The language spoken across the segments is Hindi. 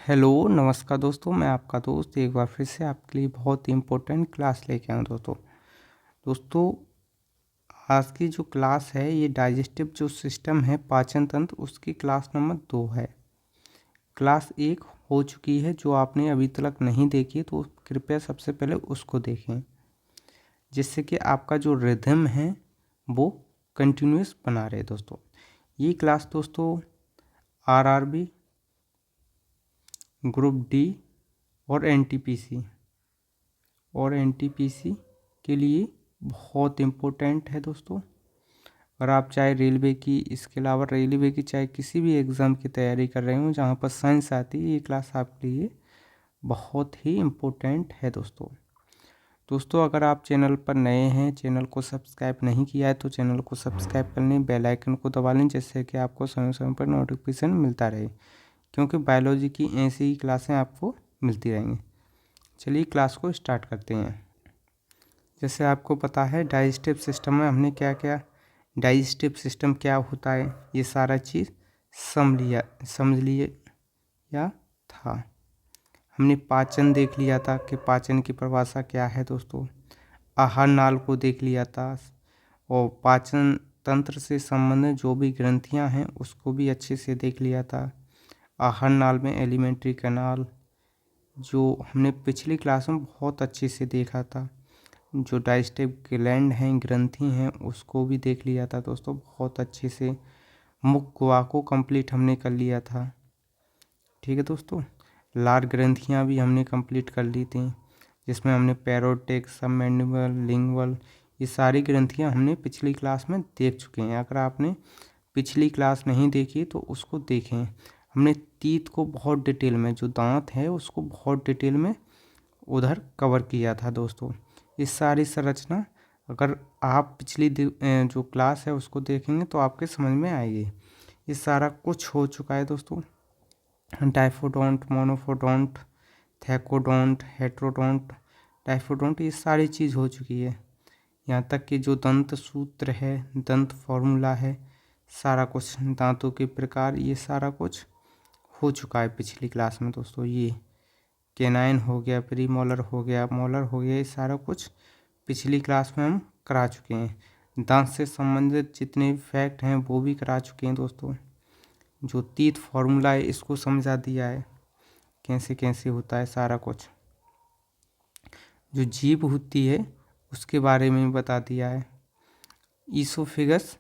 हेलो नमस्कार दोस्तों, मैं आपका दोस्त एक बार फिर से आपके लिए बहुत ही इम्पोर्टेंट क्लास लेके आया हूँ दोस्तों। आज की जो क्लास है ये डाइजेस्टिव जो सिस्टम है, पाचन तंत्र, उसकी क्लास नंबर 2 है। क्लास 1 हो चुकी है, जो आपने अभी तक नहीं देखी तो कृपया सबसे पहले उसको देखें, जिससे कि आपका जो रिदम है वो कंटिन्यूस बना रहे दोस्तों। ये क्लास दोस्तों आरआरबी, ग्रुप डी और एनटीपीसी के लिए बहुत इम्पोर्टेंट है दोस्तों। अगर आप चाहे रेलवे की, इसके अलावा रेलवे की चाहे किसी भी एग्ज़ाम की तैयारी कर रहे हो जहाँ पर साइंस आती है, ये क्लास आपके लिए बहुत ही इम्पोर्टेंट है दोस्तों अगर आप चैनल पर नए हैं, चैनल को सब्सक्राइब नहीं किया है तो चैनल को सब्सक्राइब कर लें, बेल आइकन को दबा लें, जिससे कि आपको समय समय पर नोटिफिकेशन मिलता रहे, क्योंकि बायोलॉजी की ऐसी ही क्लासें आपको मिलती रहेंगी। चलिए क्लास को स्टार्ट करते हैं। जैसे आपको पता है डाइजेस्टिव सिस्टम में हमने क्या क्या, डाइजेस्टिव सिस्टम क्या होता है, ये सारा चीज़ समझ लिए या था। हमने पाचन देख लिया था कि पाचन की परिभाषा क्या है दोस्तों। आहार नाल को देख लिया था, और पाचन तंत्र से संबंधित जो भी ग्रंथियां हैं उसको भी अच्छे से देख लिया था। आहार नाल में एलिमेंट्री कैनाल, जो हमने पिछली क्लास में बहुत अच्छे से देखा था। जो डाइजेस्टिव ग्लैंड हैं, ग्रंथि हैं, उसको भी देख लिया था दोस्तों बहुत अच्छे से। मुख गुहा को कंप्लीट हमने कर लिया था, ठीक है दोस्तों। लार ग्रंथियाँ भी हमने कंप्लीट कर ली थी, जिसमें हमने पैरोटिक, सबमैंडिबल, लिंगुअल, ये सारी ग्रंथियाँ हमने पिछली क्लास में देख चुके हैं। अगर आपने पिछली क्लास नहीं देखी तो उसको देखें। हमने तीत को बहुत डिटेल में, जो दांत है उसको बहुत डिटेल में उधर कवर किया था दोस्तों। इस सारी संरचना अगर आप पिछली जो क्लास है उसको देखेंगे तो आपके समझ में आएगी। ये सारा कुछ हो चुका है दोस्तों। डाइफोडोंट, मोनोफोडोंट, थैकोडोंट, हेट्रोडोंट, डाइफोडोंट, ये सारी चीज़ हो चुकी है। यहाँ तक कि जो दंत सूत्र है, दंत फॉर्मूला है, सारा कुछ, दांतों के प्रकार, ये सारा कुछ हो चुका है पिछली क्लास में दोस्तों। ये केनाइन हो गया, प्री मोलर हो गया, मोलर हो गया, ये सारा कुछ पिछली क्लास में हम करा चुके हैं। दांत से संबंधित जितने भी फैक्ट हैं वो भी करा चुके हैं दोस्तों। जो तीत फॉर्मूला है इसको समझा दिया है, कैसे कैसे होता है सारा कुछ। जो जीभ होती है उसके बारे में बता दिया है। ईसोफेगस,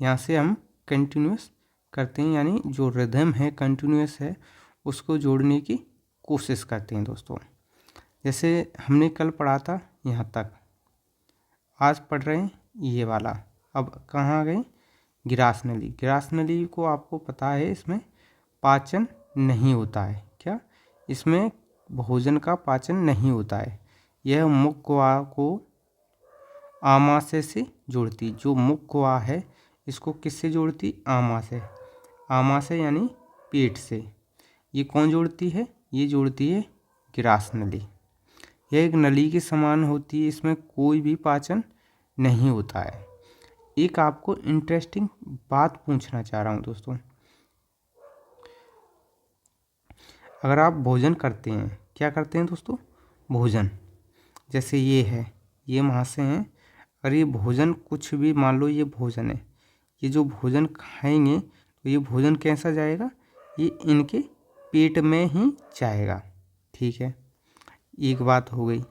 यहाँ से हम कंटिन्यूस करते हैं, यानी जो रिदम है कंटिन्यूस है उसको जोड़ने की कोशिश करते हैं दोस्तों। जैसे हमने कल पढ़ा था यहाँ तक, आज पढ़ रहे हैं ये वाला। अब कहाँ गए, ग्रास नली। ग्रास नली को आपको पता है इसमें पाचन नहीं होता है। क्या, इसमें भोजन का पाचन नहीं होता है। यह मुख गुहा को आमाशय से जोड़ती, जो मुख गुहा है इसको किससे जोड़ती, आमाशय। आमाशय यानी पेट से। ये कौन जोड़ती है, ये जोड़ती है ग्रास नली। यह एक नली के समान होती है, इसमें कोई भी पाचन नहीं होता है। एक आपको इंटरेस्टिंग बात पूछना चाह रहा हूँ दोस्तों। अगर आप भोजन करते हैं, क्या करते हैं दोस्तों, भोजन, जैसे ये है, ये महाशय हैं, अगर ये भोजन कुछ भी, मान लो ये भोजन है, ये जो भोजन खाएंगे तो ये भोजन कैसा जाएगा, ये इनके पेट में ही जाएगा, ठीक है। एक बात हो गई।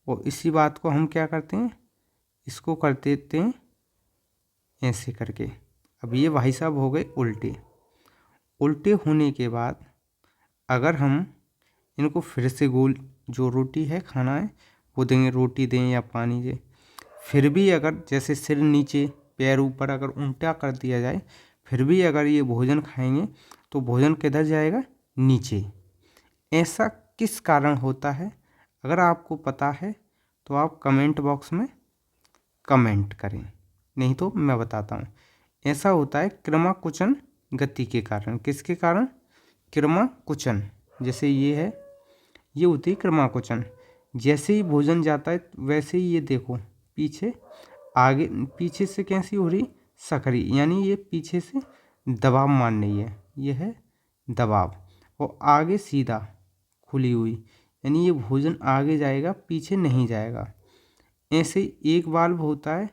और इसी बात को हम क्या करते हैं, इसको कर देते हैं ऐसे करके। अब ये भाई साहब हो गए उल्टे। उल्टे होने के बाद अगर हम इनको फिर से गोल, जो रोटी है खाना है वो देंगे, रोटी दें या पानी दें, फिर भी अगर जैसे सिर नीचे पैर ऊपर अगर उल्टा कर दिया जाए, फिर भी अगर ये भोजन खाएंगे तो भोजन किधर जाएगा, नीचे। ऐसा किस कारण होता है, अगर आपको पता है तो आप कमेंट बॉक्स में कमेंट करें, नहीं तो मैं बताता हूँ। ऐसा होता है क्रमाकुचन गति के कारण। किसके कारण, क्रमाकुचन। जैसे ये है, ये होती है क्रमाकुचन। जैसे ही भोजन जाता है वैसे ही ये देखो पीछे, आगे पीछे से कैसी हो रही, सकरी, यानी ये पीछे से दबाव मान रही है, ये है दबाव। और आगे सीधा खुली हुई, यानी ये भोजन आगे जाएगा पीछे नहीं जाएगा। ऐसे एक वाल्व होता है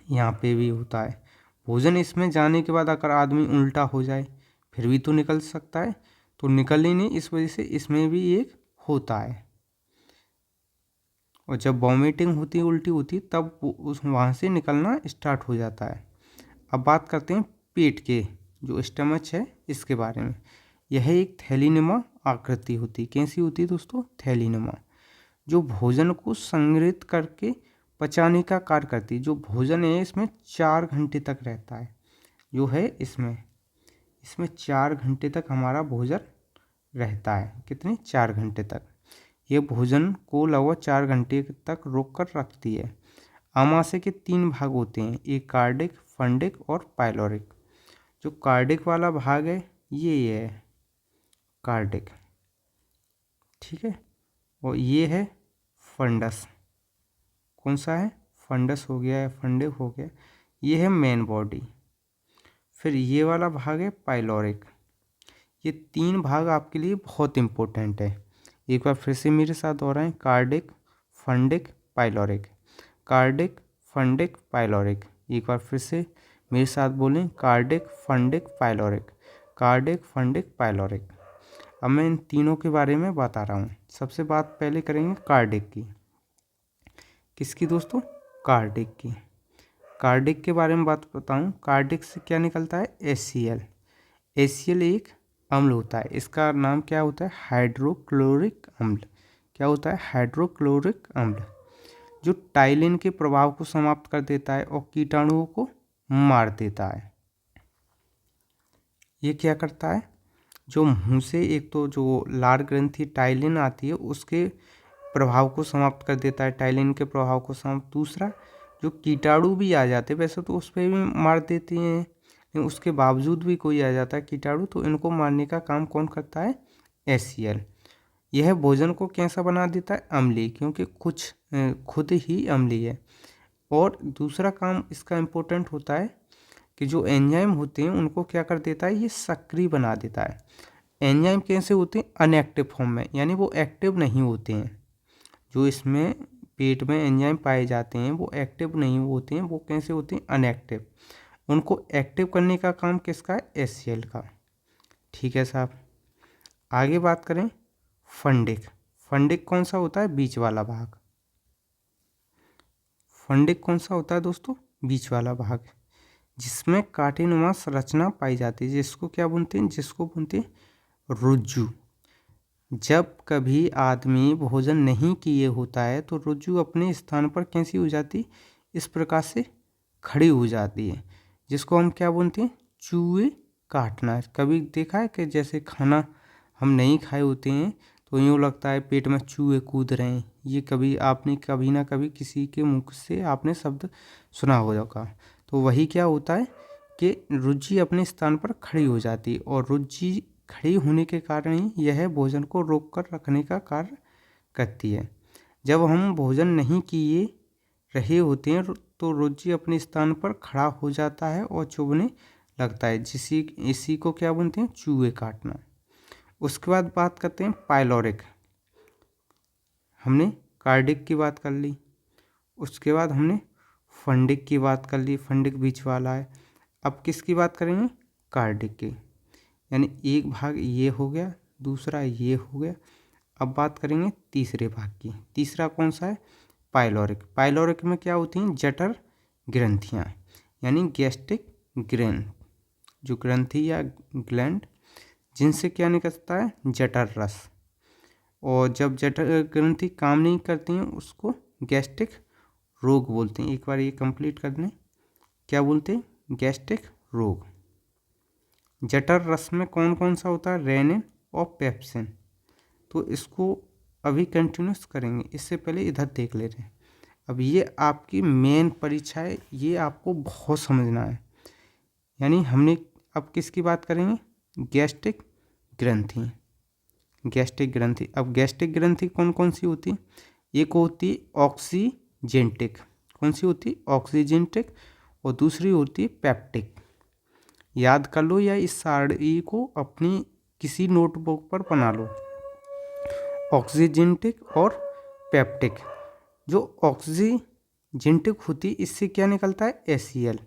यहाँ पे भी होता है। भोजन इसमें जाने के बाद अगर आदमी उल्टा हो जाए फिर भी तो निकल सकता है, तो निकल ही नहीं, इस वजह से इसमें भी एक होता है। और जब वॉमिटिंग होती है, उल्टी होती, तब उस वहाँ से निकलना स्टार्ट हो जाता है। अब बात करते हैं पेट के जो स्टमच है इसके बारे में। यह एक थैलीनुमा आकृति होती है। कैसी होती है दोस्तों? थैलीनुमा, जो भोजन को संग्रहित करके पचाने का कार्य करती है। जो भोजन है इसमें 4 घंटे तक रहता है, जो है इसमें 4 घंटे तक हमारा भोजन रहता है। कितने? 4 घंटे तक। यह भोजन को लगभग 4 घंटे तक रोक कर रखती है। आमाशय के 3 भाग होते हैं, एक कार्डिक, फंडिक और पाइलोरिक। जो कार्डिक वाला भाग है ये है कार्डिक, ठीक है, और ये है फंडस। कौन सा है? फंडस हो गया है, फंडिक हो गया। ये है मेन बॉडी। फिर ये वाला भाग है पाइलोरिक। ये 3 भाग आपके लिए बहुत इम्पोर्टेंट है। एक बार फिर से मेरे साथ दोहराएं, cardiac, fundic, pyloric. Cardiac, fundic, pyloric. एक बार फिर से मेरे साथ बोलें, cardiac, fundic, pyloric. Cardiac, fundic, pyloric. अब मैं इन तीनों के बारे में बता रहा हूँ। सबसे बात पहले करेंगे कार्डिक की। किसकी दोस्तों? कार्डिक की। कार्डिक के बारे में बात बताऊँ। कार्डिक से क्या निकलता है? HCl। HCl एक अम्ल होता है। इसका नाम क्या होता है? हाइड्रोक्लोरिक अम्ल। क्या होता है? हाइड्रोक्लोरिक अम्ल, जो टाइलिन के प्रभाव को समाप्त कर देता है और कीटाणुओं को मार देता है। ये क्या करता है? जो मुंह से एक तो जो लार ग्रंथि टाइलिन आती है उसके प्रभाव को समाप्त कर देता है, टाइलिन के प्रभाव को समाप्त। दूसरा, जो कीटाणु भी आ जाते, वैसे तो उस पर भी मार देती हैं, लेकिन उसके बावजूद भी कोई आ जाता है कीटाणु, तो इनको मारने का काम कौन करता है? HCl। यह भोजन को कैसा बना देता है? अम्लीय, क्योंकि खुद ही अम्लीय है। और दूसरा काम इसका इम्पोर्टेंट होता है कि जो एंजाइम होते हैं उनको क्या कर देता है? ये सक्रिय बना देता है। एंजाइम कैसे होते हैं? अनएक्टिव फॉर्म में, यानी वो एक्टिव नहीं होते हैं। जो इसमें पेट में एंजाइम पाए जाते हैं वो एक्टिव नहीं होते हैं। वो कैसे होते हैं? अनएक्टिव। उनको एक्टिव करने का काम किसका है? HCl का। ठीक है साहब। आगे बात करें फंडिक। फंडिक कौन सा होता है? बीच वाला भाग। फंडिक कौन सा होता है दोस्तों? बीच वाला भाग, जिसमें कांटेनुमा संरचना पाई जाती है, जिसको क्या बोलते हैं? जिसको बोलते हैं रुज्जु। जब कभी आदमी भोजन नहीं किए होता है तो रुज्जु अपने स्थान पर कैसी हो जाती? इस प्रकार से खड़ी हो जाती है, जिसको हम क्या बोलते हैं? चूहे काटना। कभी देखा है कि जैसे खाना हम नहीं खाए होते हैं तो यूँ लगता है पेट में चूहे कूद रहे हैं। ये कभी आपने कभी ना कभी किसी के मुख से आपने शब्द सुना होगा। तो वही क्या होता है कि रुचि अपने स्थान पर खड़ी हो जाती है, और रुचि खड़ी होने के कारण ही यह भोजन को रोक कर रखने का कार्य करती है। जब हम भोजन नहीं किए रहे होते हैं तो रुचि अपने स्थान पर खड़ा हो जाता है और चुभने लगता है, इसी को क्या बोलते हैं? चूहे काटना। उसके बाद बात करते हैं पाइलोरिक। हमने कार्डिक की बात कर ली, उसके बाद हमने फंडिक की बात कर ली। फंडिक बीच वाला है। अब किसकी बात करेंगे? कार्डिक की। यानी एक भाग ये हो गया, दूसरा ये हो गया। अब बात करेंगे तीसरे भाग की। तीसरा कौन सा है? पाइलोरिक। पाइलोरिक में क्या होती हैं? जठर ग्रंथियाँ, यानी गैस्ट्रिक ग्रंथ, जो ग्रंथि या ग्लैंड, जिनसे क्या निकलता है? जठर रस। और जब जठर ग्रंथि काम नहीं करती हैं उसको गैस्ट्रिक रोग बोलते हैं। एक बार ये कंप्लीट कर दें, क्या बोलते हैं? गैस्ट्रिक रोग। जठर रस में कौन कौन सा होता है? रेनिन और पेप्सिन। तो इसको अभी कंटिन्यूस करेंगे, इससे पहले इधर देख ले रहे हैं। अब ये आपकी मेन परीक्षा है, ये आपको बहुत समझना है। यानी हमने अब किसकी बात करेंगे? गैस्ट्रिक ग्रंथि। गैस्ट्रिक ग्रंथि। अब गैस्ट्रिक ग्रंथि कौन कौन सी होती है? एक होती है ऑक्सीजेंटिक। कौन सी होती है? ऑक्सीजेंटिक। और दूसरी होती है पेप्टिक। याद कर लो या इस सारणी को अपनी किसी नोटबुक पर बना लो। ऑक्सीजेंटिक और पेप्टिक। जो ऑक्सीजेंटिक होती है इससे क्या निकलता है, HCl।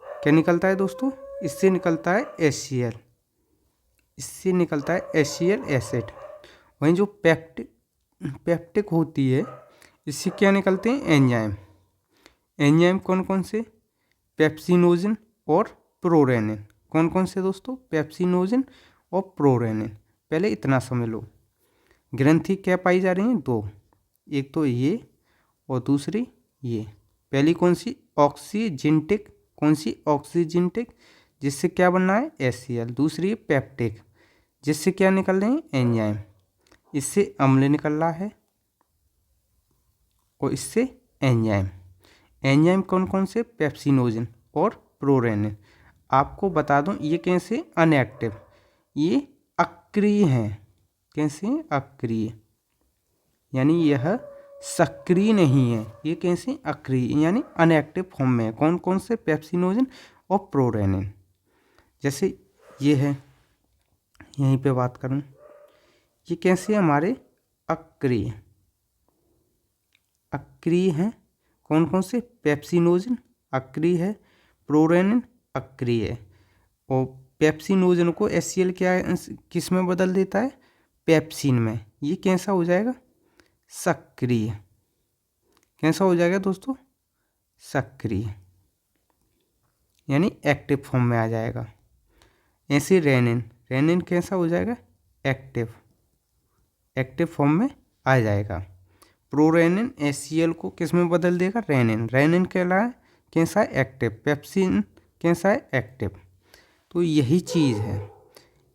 क्या निकलता है दोस्तों, इससे निकलता है HCl, इससे निकलता है HCl एसिड। वहीं जो पेप्टिक होती है इससे क्या निकलते हैं, एंजाइम। एंजाइम कौन कौन से, पेप्सिनोजन और प्रोरेनिन। कौन कौन से दोस्तों, पेप्सिनोजन और प्रोरेनिन। पहले इतना समझ लो। ग्रंथि क्या पाई जा रही हैं, दो, एक तो ये और दूसरी ये। पहली कौन सी, ऑक्सीजेंटिक। कौन सी, ऑक्सीजेंटिक, जिससे क्या बनना है, HCl। दूसरी पेप्टिक, जिससे क्या निकल रहे हैं, एंजाइम। इससे अम्ल निकल रहा है और इससे एंजाइम। एंजाइम कौन कौन से, पेप्सिनोजन और प्रोरेनिन। आपको बता दूं ये कैसे, अनएक्टिव, ये अक्रिय हैं। कैसे, अक्रिय, यानी यह सक्रिय नहीं है। ये कैसे, अक्रिय, यानी अनएक्टिव फॉर्म में है। कौन कौन से, पेप्सिनोजन और प्रोरेनिन। जैसे ये है, यहीं पे बात करूं, ये कैसे हमारे अक्रिय, अक्रिय हैं। कौन कौन से, पेप्सिनोजन अक्रिय है, प्रोरेनिन अक्रिय है। और पेप्सिनोजन को HCl क्या है, किस में बदल देता है, पेप्सिन में। ये कैसा हो जाएगा, सक्रिय। कैसा हो जाएगा दोस्तों, सक्रिय, यानी एक्टिव फॉर्म में आ जाएगा। ऐसे रेनिन, रेनिन कैसा हो जाएगा, एक्टिव, एक्टिव फॉर्म में आ जाएगा। प्रोरेनिन HCl को किस में बदल देगा, रेनिन। रेनिन कहला है कैसा है, एक्टिव। पेप्सिन कैसा है, एक्टिव। तो यही चीज़ है।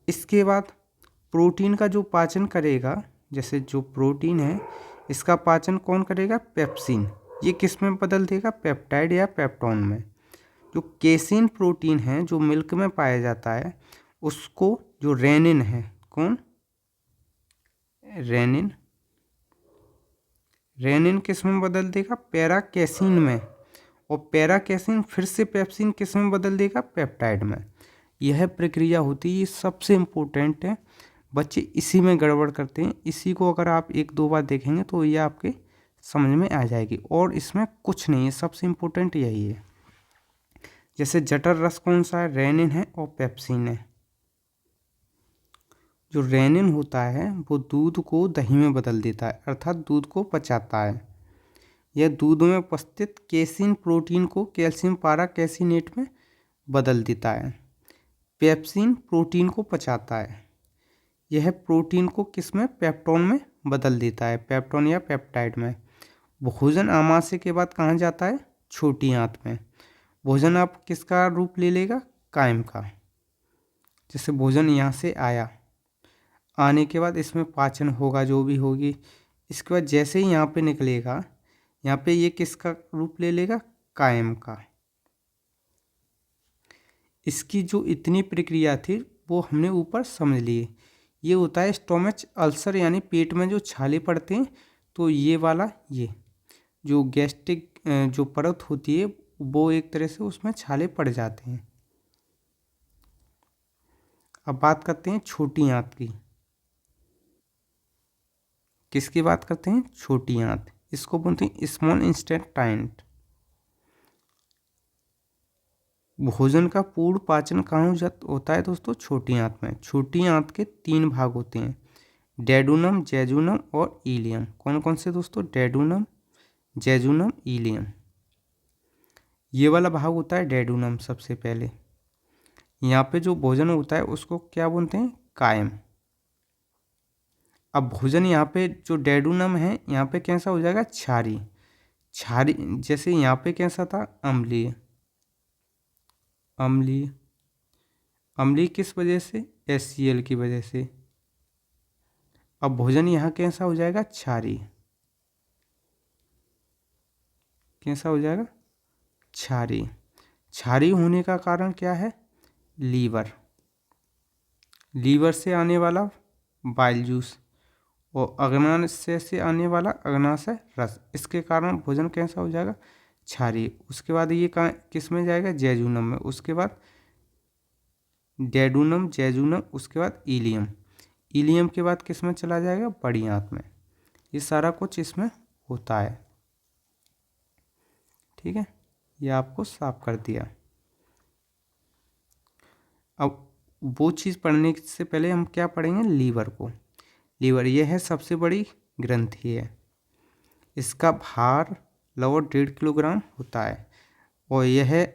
इसके बाद प्रोटीन का जो पाचन करेगा, जैसे जो प्रोटीन है इसका पाचन कौन करेगा, पेप्सिन। ये किस में बदल देगा, पेप्टाइड या पेप्टोन में। जो केसिन प्रोटीन है जो मिल्क में पाया जाता है उसको, जो रेनिन है, कौन, रेनिन, रेनिन किस में बदल देगा, पैराकेसिन में। और पैराकेसिन फिर से पेप्सिन किस में बदल देगा, पेप्टाइड में। यह प्रक्रिया होती है, ये सबसे इम्पोर्टेंट है। बच्चे इसी में गड़बड़ करते हैं। इसी को अगर आप एक दो बार देखेंगे तो ये आपके समझ में आ जाएगी। और इसमें कुछ नहीं है, सबसे इम्पोर्टेंट यही है। जैसे जठर रस कौन सा है, रेनिन है और पेप्सिन है। जो रेनिन होता है वो दूध को दही में बदल देता है, अर्थात दूध को पचाता है। यह दूध में उपस्थित केसिन प्रोटीन को कैल्शियम पारा कैसिनेट में बदल देता है। पेप्सिन प्रोटीन को पचाता है। यह प्रोटीन को किस में, पेप्टोन में बदल देता है, पेप्टोन या पेप्टाइड में। भोजन आमाशय के बाद कहाँ जाता है, छोटी आंत में। भोजन आप किसका रूप ले लेगा, कायम का। जैसे भोजन यहाँ से आया, आने के बाद इसमें पाचन होगा, जो भी होगी। इसके बाद जैसे ही यहाँ पे निकलेगा, यहाँ पे ये किसका रूप ले लेगा, कायम का। इसकी जो इतनी प्रक्रिया थी वो हमने ऊपर समझ लिए। ये होता है स्टोमच अल्सर, यानी पेट में जो छाले पड़ते हैं। तो ये वाला, ये जो गैस्ट्रिक जो परत होती है वो एक तरह से उसमें छाले पड़ जाते हैं। अब बात करते हैं छोटी आंत की। किसकी बात करते हैं, छोटी आंत। इसको बोलते हैं स्मॉल इंटेस्टाइन। भोजन का पूर्ण पाचन कहाँ होता है दोस्तों, छोटी आंत में। छोटी आंत के 3 भाग होते हैं, डेडुनम, जेजुनम और इलियम। कौन कौन से दोस्तों, डेडुनम, जेजुनम, इलियम। ये वाला भाग होता है डेडुनम सबसे पहले। यहाँ पे जो भोजन होता है उसको क्या बोलते हैं, कायम। अब भोजन यहाँ पे जो डेडुनम है यहाँ पे कैसा हो जाएगा, क्षारी। क्षारी जैसे यहाँ पे कैसा था, अम्लीय। अम्लीय, अम्लीय किस वजह से, HCl की वजह से। अब भोजन यहाँ कैसा हो जाएगा, क्षारी। कैसा हो जाएगा, क्षारी। क्षारी होने का कारण क्या है, लीवर। लीवर से आने वाला बाइल जूस और अग्नाशय से आने वाला अग्नाशय रस, इसके कारण भोजन कैसा हो जाएगा, क्षारी। उसके बाद ये कहाँ, किस में जाएगा, जेजुनम में। उसके बाद डेडूनम, जेजूनम, उसके बाद इलियम। इलियम के बाद किस में चला जाएगा? बड़ी आंत में। ये सारा कुछ इसमें होता है। ठीक है, ये आपको साफ कर दिया। अब वो चीज़ पढ़ने से पहले हम क्या पढ़ेंगे? लीवर को। लीवर यह है सबसे बड़ी ग्रंथि है। इसका भार लगभग 1.5 किलोग्राम होता है। और यह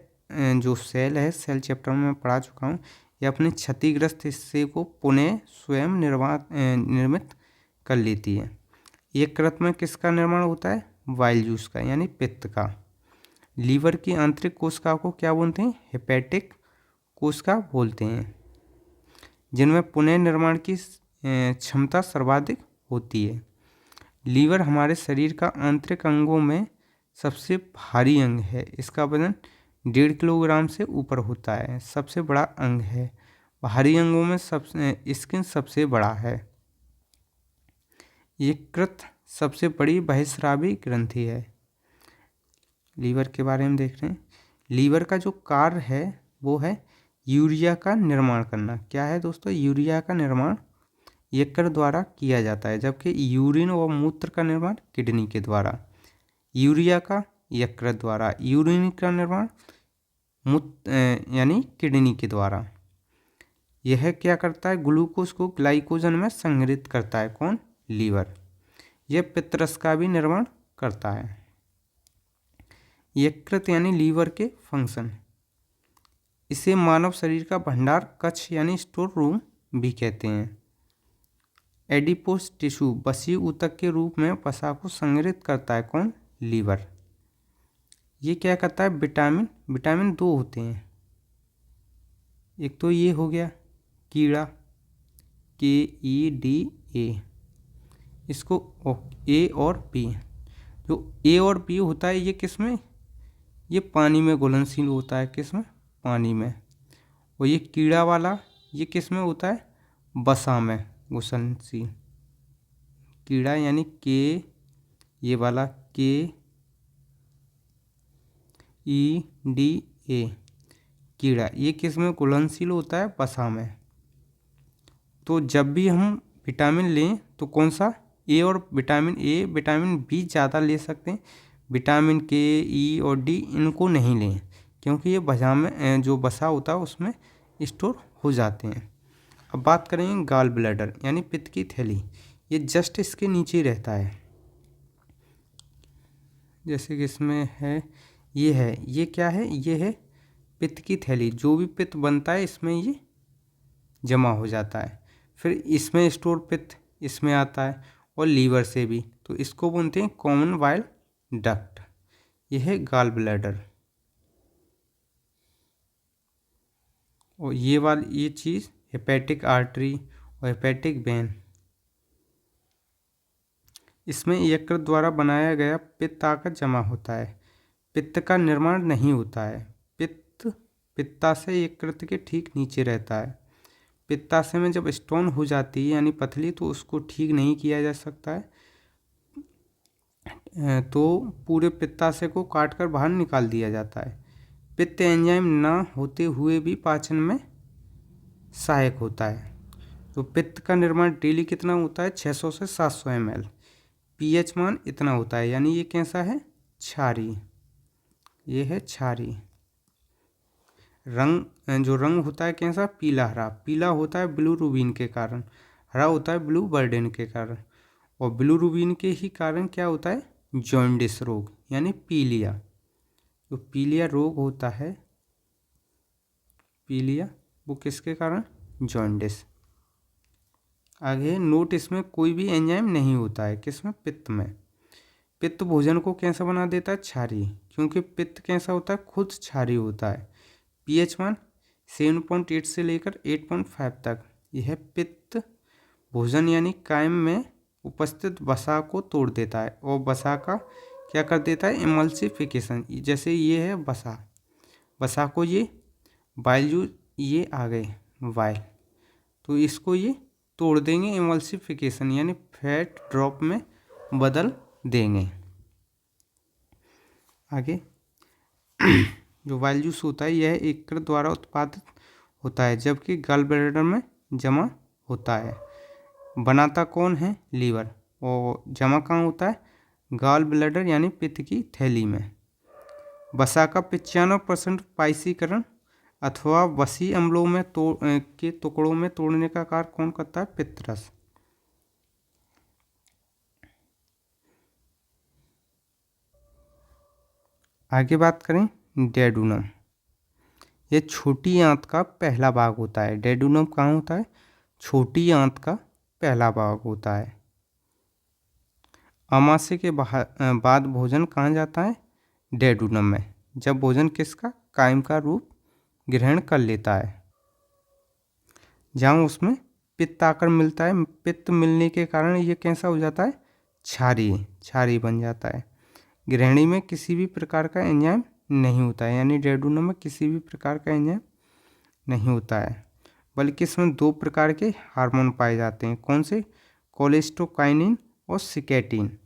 जो सेल है, सेल चैप्टर में मैं पढ़ा चुका हूँ, यह अपने क्षतिग्रस्त हिस्से को पुनः स्वयं निर्मित कर लेती है। यकृत में किसका निर्माण होता है? वाइल जूस का, यानी पित्त का। लीवर की आंतरिक कोशिका को क्या बोलते हैं? हेपेटिक कोशिका बोलते हैं, जिनमें पुनः निर्माण की क्षमता सर्वाधिक होती है। लीवर हमारे शरीर का आंतरिक अंगों में सबसे भारी अंग है। इसका वजन 1.5 किलोग्राम से ऊपर होता है। सबसे बड़ा अंग है। भारी अंगों में स्किन सबसे बड़ा है। यकृत सबसे बड़ी बहिस्रावी ग्रंथि है। लीवर के बारे में देख रहे हैं। लीवर का जो कार्य है वो है यूरिया का निर्माण करना। क्या है दोस्तों? यूरिया का निर्माण यकृत द्वारा किया जाता है, जबकि यूरिन और मूत्र का निर्माण किडनी के द्वारा। यूरिया का यकृत द्वारा, यूरिन का निर्माण यानी किडनी के द्वारा। यह क्या करता है? ग्लूकोज को ग्लाइकोजन में संग्रहित करता है। कौन? लीवर। यह पित्तरस का भी निर्माण करता है। यकृत यानी लीवर के फंक्शन। इसे मानव शरीर का भंडार कक्ष यानी स्टोर रूम भी कहते हैं। एडिपोस टिश्यू, बसी ऊतक के रूप में वसा को संग्रहित करता है। कौन? लीवर। ये क्या करता है? विटामिन 2 होते हैं। एक तो ये हो गया कीड़ा, KEDA। इसको A और B, जो A और B होता है ये किस में? ये पानी में घुलनशील होता है। किस में? पानी में। और ये कीड़ा वाला ये किस में होता है? वसा में घुलनशील। कीड़ा यानी ये वाला KEDA, कीड़ा, ये किस में घुलनशील होता है? वसा में। तो जब भी हम विटामिन लें तो कौन सा? A और विटामिन A, विटामिन B ज़्यादा ले सकते हैं। विटामिन K, E और D इनको नहीं लें, क्योंकि ये वसा में जो वसा होता है उसमें स्टोर हो जाते हैं। अब बात करेंगे गाल ब्लैडर यानी पित्त की थैली। ये जस्ट इसके नीचे ही रहता है। जैसे कि इसमें है, ये क्या है? ये है पित्त की थैली। जो भी पित्त बनता है इसमें ये जमा हो जाता है। फिर इसमें स्टोर पित्त इसमें आता है, और लीवर से भी। तो इसको बोलते हैं कॉमन बाइल डक्ट। यह है गाल ब्लैडर। और ये चीज़ हेपेटिक आर्टरी और हेपेटिक वेन। इसमें यकृत द्वारा बनाया गया पित्त आकर जमा होता है। पित्त का निर्माण नहीं होता है। पित्ताशय यकृत के ठीक नीचे रहता है। पित्ताशय में जब स्टोन हो जाती है यानी पथली, तो उसको ठीक नहीं किया जा सकता है, तो पूरे पित्ताशय को काटकर बाहर निकाल दिया जाता है। पित्त एंजाइम ना होते हुए भी पाचन में सहायक होता है। तो पित्त का निर्माण डेली कितना होता है? 600 से 700 ml। pH मान इतना होता है, यानी ये कैसा है? क्षारीय। ये है क्षारीय। जो रंग होता है कैसा? पीला हरा। पीला होता है बिलिरुबिन के कारण, हरा होता है बिलिरुबिन के कारण, और बिलिरुबिन के ही कारण क्या होता है? जॉन्डिस रोग यानी पीलिया। जो पीलिया रोग होता है, पीलिया, वो किसके कारण? जॉन्डिस। आगे नोट, इसमें कोई भी एंजाइम नहीं होता है। किसमें? पित्त में। पित्त भोजन को कैसा बना देता है? क्षारीय, क्योंकि पित्त कैसा होता है? खुद क्षारीय होता है। pH मान 7.8 से लेकर 8.5 तक। यह पित्त भोजन यानी कायम में उपस्थित वसा को तोड़ देता है, और वसा का क्या कर देता है? एमल्सिफिकेशन। जैसे ये है वसा को ये ये आ गए वाइल, तो इसको ये तोड़ देंगे, एमल्सिफिकेशन यानी फैट ड्रॉप में बदल देंगे। आगे जो वाइल जूस होता है, यह यकृत द्वारा उत्पादित होता है, जबकि गॉल ब्लैडर में जमा होता है। बनाता कौन है? लीवर। और जमा कहाँ होता है? गॉल ब्लैडर यानी पित्त की थैली में। वसा का 95% पाइसीकरण अथवा वसी अम्लों में के टुकड़ों में तोड़ने का कार्य कौन करता है? पित्तरस। आगे बात करें डेडूनम। ये छोटी आंत का पहला भाग होता है। डेडूनम कहाँ होता है? छोटी आंत का पहला भाग होता है। अमाशय के बाद भोजन कहाँ जाता है? डेडूनम में। जब भोजन किसका? कायम का रूप ग्रहण कर लेता है, जहाँ उसमें पित्त आकर मिलता है। पित्त मिलने के कारण ये कैसा हो जाता है? क्षारीय बन जाता है। ग्रहणी में किसी भी प्रकार का एंजाइम नहीं होता है, यानी डेडूनम में किसी भी प्रकार का एंजाइम नहीं होता है, बल्कि इसमें 2 प्रकार के हार्मोन पाए जाते हैं। कौन से? कोलेस्टोकाइनिन और सिकेटिन।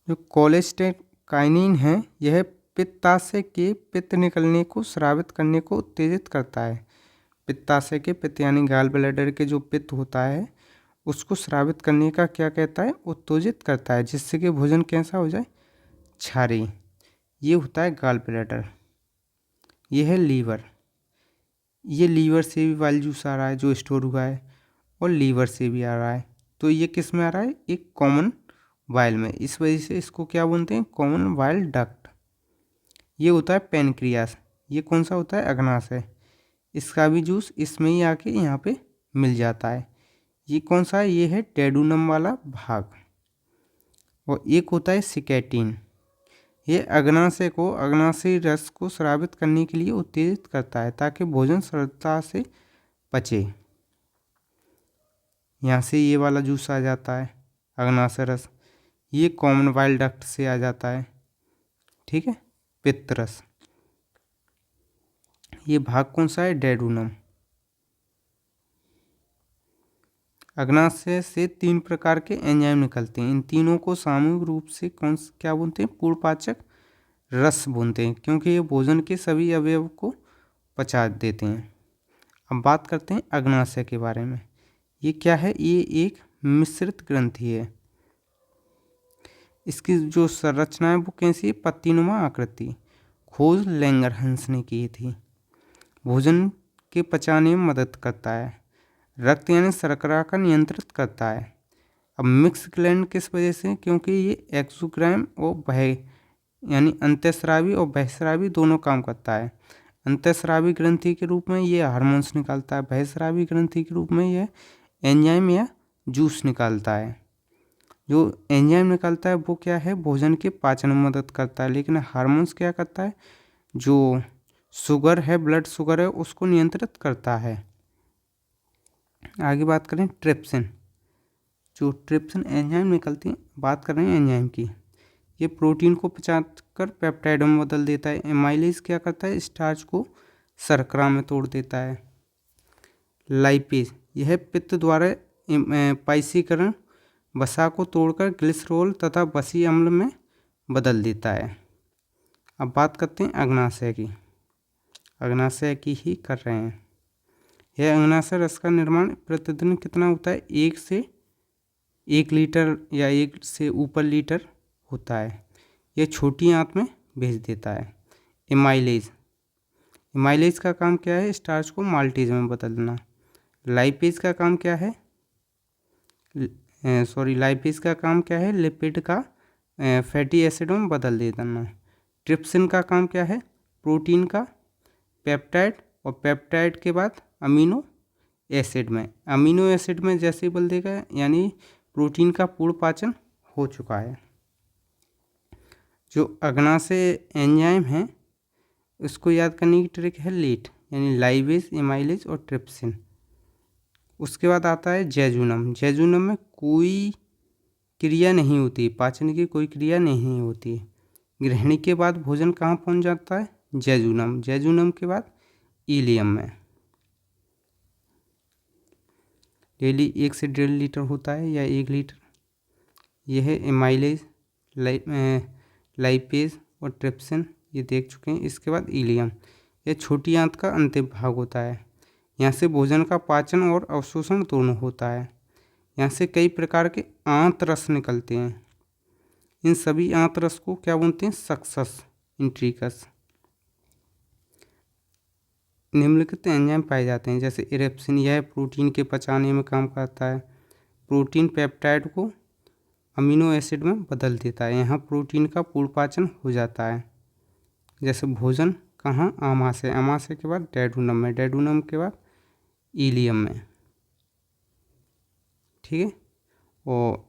जो कोलेस्टोकाइनिन है यह पित्ताशय के पित्त निकलने को स्रावित करने को उत्तेजित करता है। पित्ताशय के पित्त यानी गॉल ब्लैडर के जो पित्त होता है उसको स्रावित करने का क्या कहता है? उत्तेजित करता है, जिससे कि भोजन कैसा हो जाए? क्षारीय। ये होता है गॉल ब्लैडर। ये है लीवर। ये लीवर से भी वाइल जूस आ रहा है जो स्टोर हुआ है, और लीवर से भी आ रहा है। तो ये किस में आ रहा है? एक कॉमन वाइल में। इस वजह से इसको क्या बोलते हैं? Common while duct. ये होता है पेनक्रियास। ये कौन सा होता है? अग्नाशय। इसका भी जूस इसमें ही आके यहाँ पे मिल जाता है। ये कौन सा है? ये है डेडूनम वाला भाग। और एक होता है सिकेटिन। ये अग्नाशयी रस को स्रावित करने के लिए उत्तेजित करता है ताकि भोजन सरलता से पचे। यहाँ से ये वाला जूस आ जाता है अग्नाशय रस। ये कॉमन वाइल डक्ट से आ जाता है, ठीक है, पित्त रस। ये भाग कौन सा है? डेडूनम। अग्नाशय से 3 प्रकार के एंजाइम निकलते हैं। इन तीनों को सामूहिक रूप से क्या बोलते हैं? पूर्णपाचक रस बोलते हैं, क्योंकि ये भोजन के सभी अवयव को पचा देते हैं। अब बात करते हैं अग्नाशय के बारे में। ये क्या है? ये एक मिश्रित ग्रंथि है। इसकी जो संरचना है वो कैसी है? पत्तीनुमा आकृति। खोज लैंगरहंस ने की थी। भोजन के पचाने में मदद करता है। रक्त यानी शर्करा का नियंत्रित करता है। अब मिक्स ग्लैंड किस वजह से? क्योंकि ये एक्सोक्राइन और बह यानी अंतःस्रावी और बहिस्रावी दोनों काम करता है। अंतःस्रावी ग्रंथि के रूप में ये हार्मोन्स निकालता है, बहिस्रावी ग्रंथि के रूप में यह एंजाइम या जूस निकालता है। जो एंजाइम निकालता है वो क्या है? भोजन के पाचन में मदद करता है। लेकिन हार्मोन्स क्या करता है? जो शुगर है, ब्लड शुगर है, उसको नियंत्रित करता है। आगे बात करें ट्रिप्सिन। जो ट्रिप्सिन एंजाइम निकलती है, बात कर रहे हैं एंजाइम की। ये प्रोटीन को पचाकर पेप्टाइड में बदल देता है। एमाइलेज क्या करता है? स्टार्च को शर्करा में तोड़ देता है। लाइपेज यह पित्त द्वारा पाइसीकरण वसा को तोड़कर ग्लिसरॉल तथा वसी अम्ल में बदल देता है। अब बात करते हैं अग्नाशय की। अग्नाशय की ही कर रहे हैं। यह अग्नाशय रस का निर्माण प्रतिदिन कितना होता है? 1 से 1 लीटर या 1 से ऊपर लीटर होता है। यह छोटी आंत में भेज देता है। एमाइलेज का काम क्या है? स्टार्च को माल्टेज में बदलना। लाइपेज का काम क्या है? लाइपेज का काम क्या है? लिपिड का फैटी एसिड में बदल देना। ट्रिप्सिन का काम क्या है? प्रोटीन का पेप्टाइड, और पेप्टाइड के बाद अमीनो एसिड में जैसे ही बदल देगा, यानी प्रोटीन का पूर्ण पाचन हो चुका है। जो अग्नाशय एंजाइम है उसको याद करने की ट्रिक है लेट, यानी लाइपेज, एमाइलेज और ट्रिप्सिन। उसके बाद आता है जेजुनम। जेजुनम में कोई क्रिया नहीं होती, पाचन की कोई क्रिया नहीं होती। ग्रहणी के बाद भोजन कहाँ पहुँच जाता है? जेजुनम। जेजुनम के बाद इलियम में। डेली 1 से 1.5 लीटर होता है या 1 लीटर। यह है एमाइलेज, लाइपेज और ट्रिप्सिन, ये देख चुके हैं। इसके बाद इलियम। यह छोटी आंत का अंतिम भाग होता है। यहाँ से भोजन का पाचन और अवशोषण दोनों होता है। यहाँ से कई प्रकार के आंत रस निकलते हैं। इन सभी आंत रस को क्या बोलते हैं? सक्सस इंट्रिकस। निम्नलिखित एंजाइम पाए जाते हैं, जैसे इरेप्सिन, यह प्रोटीन के पचाने में काम करता है। प्रोटीन पेप्टाइड को अमीनो एसिड में बदल देता है। यहाँ प्रोटीन का पूर्ण पाचन हो जाता है। जैसे भोजन कहाँ? आमाशय, आमाशय के बाद डेडूनम में, डेडूनम के बाद इलियम में। ठीक है। और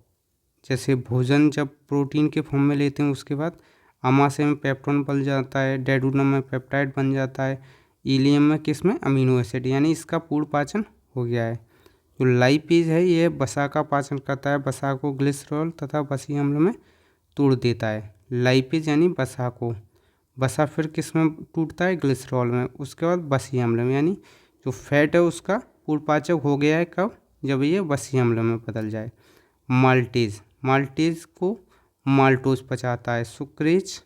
जैसे भोजन जब प्रोटीन के फॉर्म में लेते हैं उसके बाद आमाशय में पेप्टोन बन जाता है, डेडूनम में पेप्टाइड बन जाता है, इलियम में किस में? अमीनो एसिड, यानी इसका पूर्ण पाचन हो गया है। जो लाइपेज है यह वसा का पाचन करता है, वसा को ग्लिसरॉल तथा वसीय अम्ल में तोड़ देता है। लाइपेज यानी वसा को, वसा फिर किस में टूटता है? ग्लिसरॉल में, उसके बाद वसीय अम्ल में, यानी जो फैट है उसका पूर्ण पाचक हो गया है। कब? जब ये वसीय अम्ल में बदल जाए। माल्टेज, माल्टेज को माल्टोज पचाता है। सुक्रेज,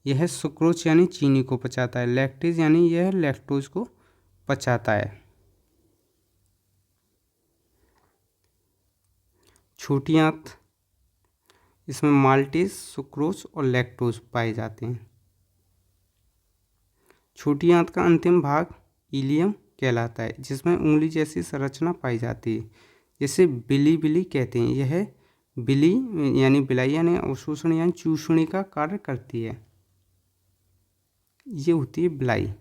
यह सुक्रोज यानी चीनी को पचाता है। लैक्टेज यानी यह लैक्टोज को पचाता है। छोटी आंत, इसमें माल्टेज, सुक्रोज और लैक्टोज पाए जाते हैं। छोटी आंत का अंतिम भाग इलियम कहलाता है, जिसमें उंगली जैसी संरचना पाई जाती है, जिसे बिली बिली कहते हैं। यह बिली यानी बिलाई यानी अवशोषण यानी चूसने का कार्य करती है। ये होती है बिलाई।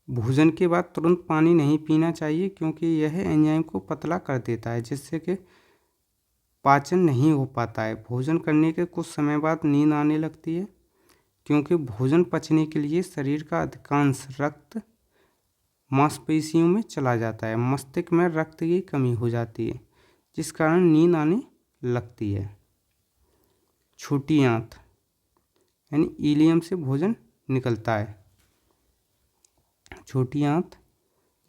भोजन के बाद तुरंत पानी नहीं पीना चाहिए, क्योंकि यह एंजाइम को पतला कर देता है, जिससे कि पाचन नहीं हो पाता है। भोजन करने के कुछ समय बाद नींद आने लगती है, क्योंकि भोजन पचने के लिए शरीर का अधिकांश रक्त मांसपेशियों में चला जाता है। मस्तिष्क में रक्त की कमी हो जाती है, जिस कारण नींद आने लगती है। छोटी आंत यानी इलियम से भोजन निकलता है। छोटी आंत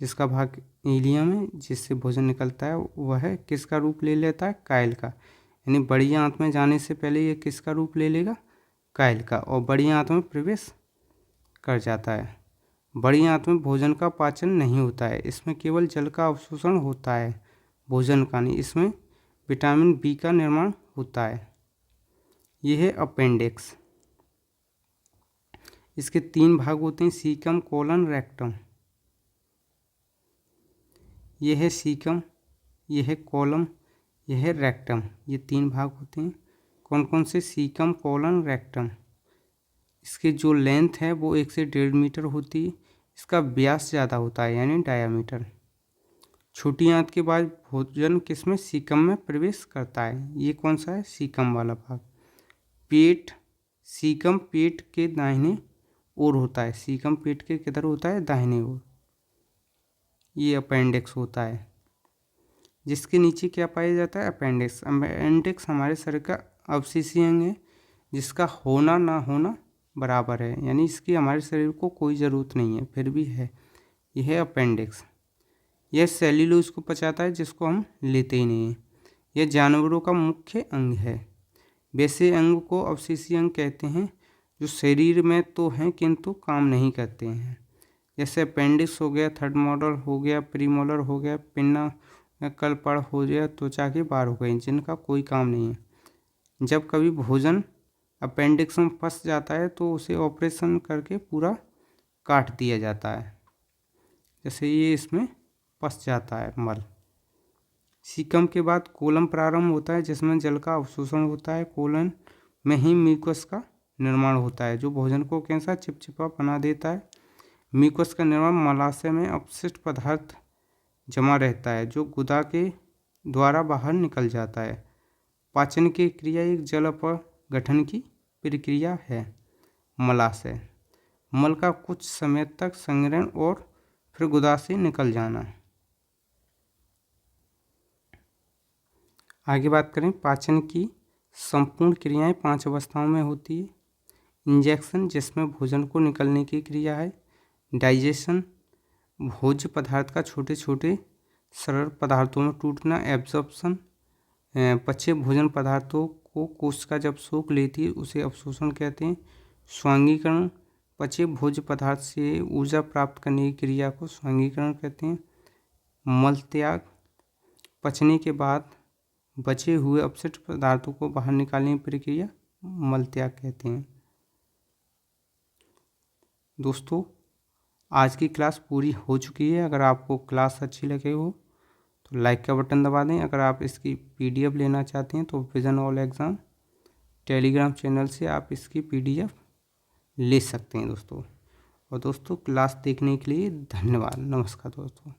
जिसका भाग इलियम है, जिससे भोजन निकलता है, वह किसका रूप ले लेता है? काइल का। यानी बड़ी आंत में जाने से पहले यह किसका रूप ले लेगा? काइल का, और बड़ी आंत में प्रवेश कर जाता है। बड़ी आंत में भोजन का पाचन नहीं होता है, इसमें केवल जल का अवशोषण होता है, भोजन का नहीं। इसमें विटामिन बी का निर्माण होता है। यह है अपेंडिक्स। इसके 3 भाग होते हैं, सीकम, कोलन, रेक्टम। यह है सीकम, यह है कोलम, यह है रेक्टम। ये 3 भाग होते हैं। कौन कौन से? Caecum, colon, rectum. इसकी जो लेंथ है वो 1 से 1.5 मीटर होती है। इसका व्यास ज़्यादा होता है, यानी डायामीटर। छोटी आंत के बाद भोजन किसमें? सीकम में प्रवेश करता है। ये कौन सा है? सीकम वाला भाग। पेट, सीकम पेट के दाहिने ओर होता है। सीकम पेट के किधर होता है? दाहिने ओर। ये अपेंडिक्स होता है, जिसके नीचे क्या पाया जाता है? अपेंडिक्स। अपेंडिक्स हमारे शरीर का अवशेषीय अंग है, जिसका होना ना होना बराबर है, यानी इसकी हमारे शरीर को कोई ज़रूरत नहीं है, फिर भी है। यह है अपेंडिक्स। यह सेल्यूलोज को पचाता है, जिसको हम लेते ही नहीं हैं। यह जानवरों का मुख्य अंग है। वैसे अंग को अवशेषीय अंग कहते हैं जो शरीर में तो हैं किंतु काम नहीं करते हैं। जैसे अपेंडिक्स हो गया, थर्ड मोलर हो गया, प्रीमोलर हो गया, पिन्ना कलपड़ हो गया, त्वचा के बार हो गए, जिनका कोई काम नहीं है। जब कभी भोजन अपेंडिक्स में फंस जाता है तो उसे ऑपरेशन करके पूरा काट दिया जाता है। जैसे ये इसमें फंस जाता है मल। सीकम के बाद कोलम प्रारंभ होता है, जिसमें जल का अवशोषण होता है। कोलन में ही म्यूकस का निर्माण होता है, जो भोजन को कैसा चिपचिपा बना देता है। म्यूकस का निर्माण मलाशय में अपशिष्ट पदार्थ जमा रहता है, जो गुदा के द्वारा बाहर निकल जाता है। पाचन की क्रिया एक जल अपघटन की प्रक्रिया है। मलाशय, मल का कुछ समय तक संग्रहण और फिर गुदा से निकल जाना। आगे बात करें, पाचन की संपूर्ण क्रियाएं 5 अवस्थाओं में होती है। इंजेक्शन, जिसमें भोजन को निकलने की क्रिया है। डाइजेशन, भोज्य पदार्थ का छोटे छोटे सरल पदार्थों में टूटना। एब्जॉर्प्शन, पचे भोजन पदार्थों को कोशिका जब सोख लेती है उसे अवशोषण कहते हैं। स्वांगीकरण, पचे भोज्य पदार्थ से ऊर्जा प्राप्त करने की क्रिया को स्वांगीकरण कहते हैं। मल त्याग, पचने के बाद बचे हुए अपशिष्ट पदार्थों को बाहर निकालने की प्रक्रिया मल त्याग कहते हैं। दोस्तों, आज की क्लास पूरी हो चुकी है। अगर आपको क्लास अच्छी लगे हो तो लाइक का बटन दबा दें। अगर आप इसकी PDF लेना चाहते हैं तो vision all exam Telegram channel से आप इसकी PDF ले सकते हैं दोस्तों। और दोस्तों, क्लास देखने के लिए धन्यवाद। नमस्कार दोस्तों।